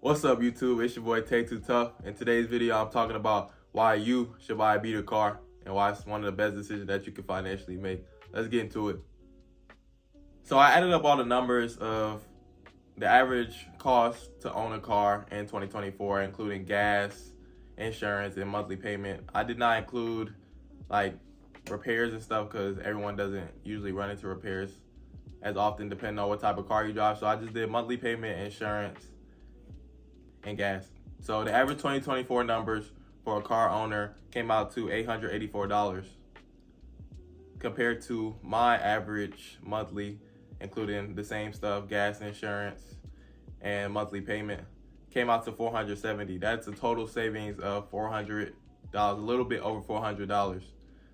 What's up, YouTube? It's your boy Take Two Tough. In today's video, I'm talking about why you should buy a beater car and why it's one of the best decisions that you can financially make. Let's get into it. So I added up all the numbers of the average cost to own a car in 2024, including gas, insurance, and monthly payment. I did not include like repairs and stuff because everyone doesn't usually run into repairs as often depending on what type of car you drive. So I just did monthly payment, insurance, and gas. So the average 2024 numbers for a car owner came out to $884 compared to my average monthly, including the same stuff, gas, insurance, and monthly payment, came out to $470. That's a total savings of $400, a little bit over $400.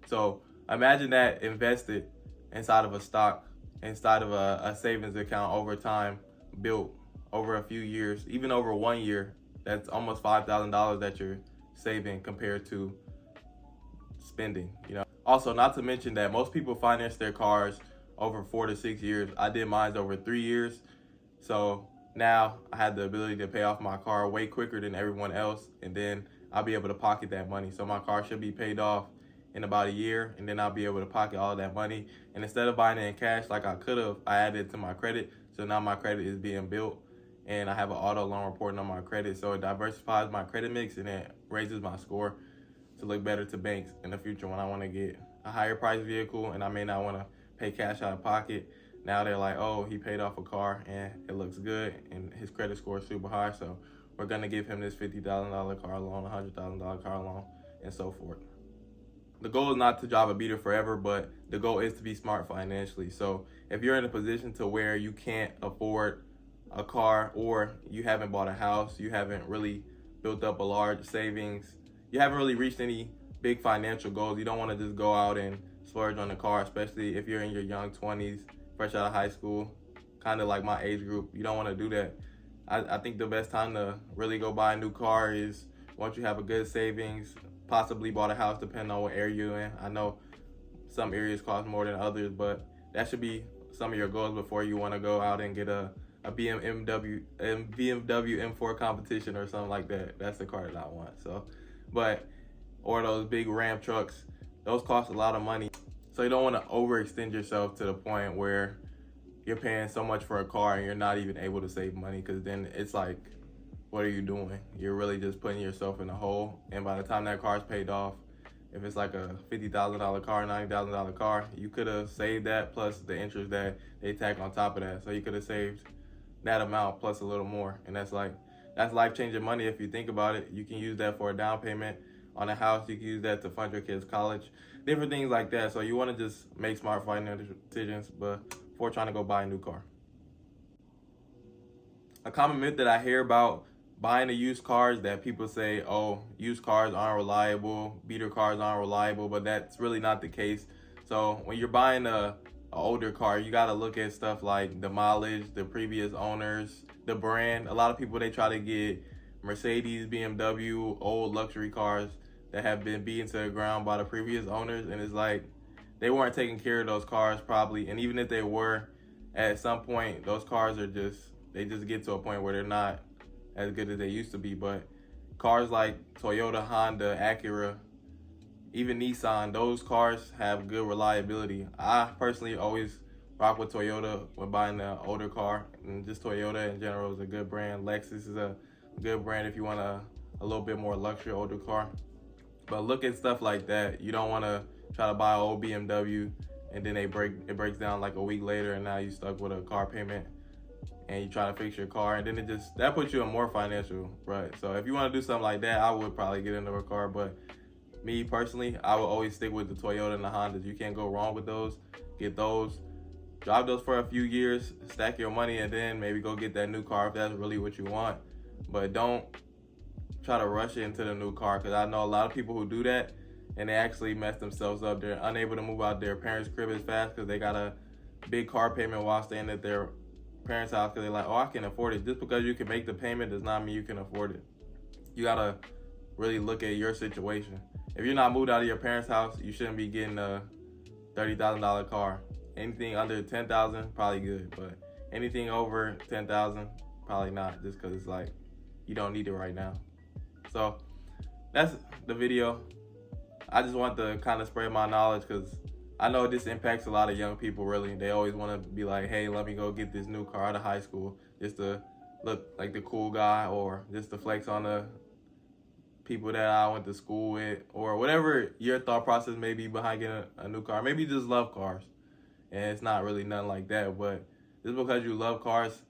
So imagine that invested inside of a stock, inside of a savings account over time, built over a few years, even over 1 year. That's almost $5,000 that you're saving compared to spending. Also, not to mention that most people finance their cars over 4 to 6 years. I did mine over 3 years. So now I had the ability to pay off my car way quicker than everyone else, and then I'll be able to pocket that money. So my car should be paid off in about a year, and then I'll be able to pocket all that money. And instead of buying it in cash like I could have, I added it to my credit. So now my credit is being built, and I have an auto loan reporting on my credit. So it diversifies my credit mix, and it raises my score to look better to banks in the future when I want to get a higher price vehicle and I may not want to pay cash out of pocket. Now they're like, oh, he paid off a car and it looks good and his credit score is super high, so we're going to give him this $50,000 car loan, $100,000 car loan, and so forth. The goal is not to drive a beater forever, but the goal is to be smart financially. So if you're in a position to where you can't afford a car, or you haven't bought a house, you haven't really built up a large savings, you haven't really reached any big financial goals, you don't want to just go out and splurge on the car, especially if you're in your young 20s, fresh out of high school, kind of like my age group. You don't want to do that. I think the best time to really go buy a new car is once you have a good savings, possibly bought a house depending on what area you're in. I know some areas cost more than others, but that should be some of your goals before you want to go out and get a BMW M4 competition or something like that. That's the car that I want. Or those big Ram trucks, those cost a lot of money. So you don't want to overextend yourself to the point where you're paying so much for a car and you're not even able to save money, because then it's like, what are you doing? You're really just putting yourself in a hole. And by the time that car's paid off, if it's like a $50,000 car, $90,000 car, you could have saved that plus the interest that they tack on top of that. So you could have saved that amount plus a little more. And that's life-changing money if you think about it. You can use that for a down payment on a house. You can use that to fund your kids' college, different things like that. So you want to just make smart financial decisions before trying to go buy a new car. A common myth that I hear about buying a used car is that people say, oh, used cars aren't reliable, beater cars aren't reliable, but that's really not the case. So when you're buying a older car, you got to look at stuff like the mileage, the previous owners, the brand. A lot of people, they try to get Mercedes, BMW, old luxury cars that have been beaten to the ground by the previous owners, and it's like they weren't taking care of those cars probably. And even if they were, at some point those cars are just get to a point where they're not as good as they used to be. But cars like Toyota, Honda, Acura, even Nissan, those cars have good reliability. I personally always rock with Toyota when buying an older car, and just Toyota in general is a good brand. Lexus is a good brand if you want a little bit more luxury older car. But look at stuff like that. You don't want to try to buy an old BMW and then it breaks down like a week later, and now you stuck with a car payment and you try to fix your car, and then that puts you in more financial rut. So if you want to do something like that, I would probably get into a car. But me personally, I would always stick with the Toyota and the Hondas. You can't go wrong with those. Get those, drive those for a few years, stack your money, and then maybe go get that new car if that's really what you want. But don't try to rush into the new car, because I know a lot of people who do that and they actually mess themselves up. They're unable to move out their parents' crib as fast because they got a big car payment while staying at their parents' house, because they're like, oh, I can afford it. Just because you can make the payment does not mean you can afford it. You gotta really look at your situation. If you're not moved out of your parents' house, you shouldn't be getting a $30,000 car. Anything under $10,000, probably good, but anything over $10,000, probably not, just because it's like you don't need it right now. So that's the video. I just want to kind of spread my knowledge because I know this impacts a lot of young people, really. They always want to be like, hey, let me go get this new car out of high school just to look like the cool guy, or just to flex on the people that I went to school with, or whatever your thought process may be behind getting a new car. Maybe you just love cars, and it's not really nothing like that. But just because you love cars,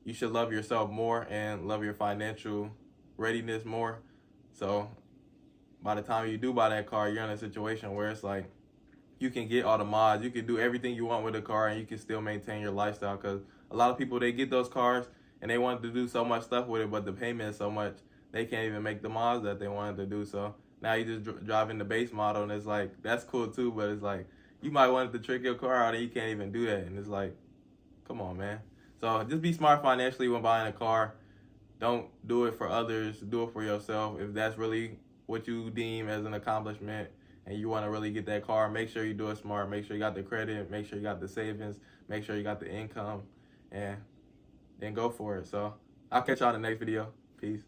you should love yourself more and love your financial readiness more. So by the time you do buy that car, you're in a situation where it's like you can get all the mods, you can do everything you want with the car, and you can still maintain your lifestyle. Because a lot of people, they get those cars and they want to do so much stuff with it, but the payment is so much, they can't even make the mods that they wanted to do. So now you just driving the base model, and it's like, that's cool too, but it's like, you might want to trick your car out and you can't even do that. And it's like, come on, man. So just be smart financially when buying a car. Don't do it for others, do it for yourself. If that's really what you deem as an accomplishment and you want to really get that car, make sure you do it smart. Make sure you got the credit, make sure you got the savings, make sure you got the income, and then go for it. So I'll catch y'all in the next video. Peace.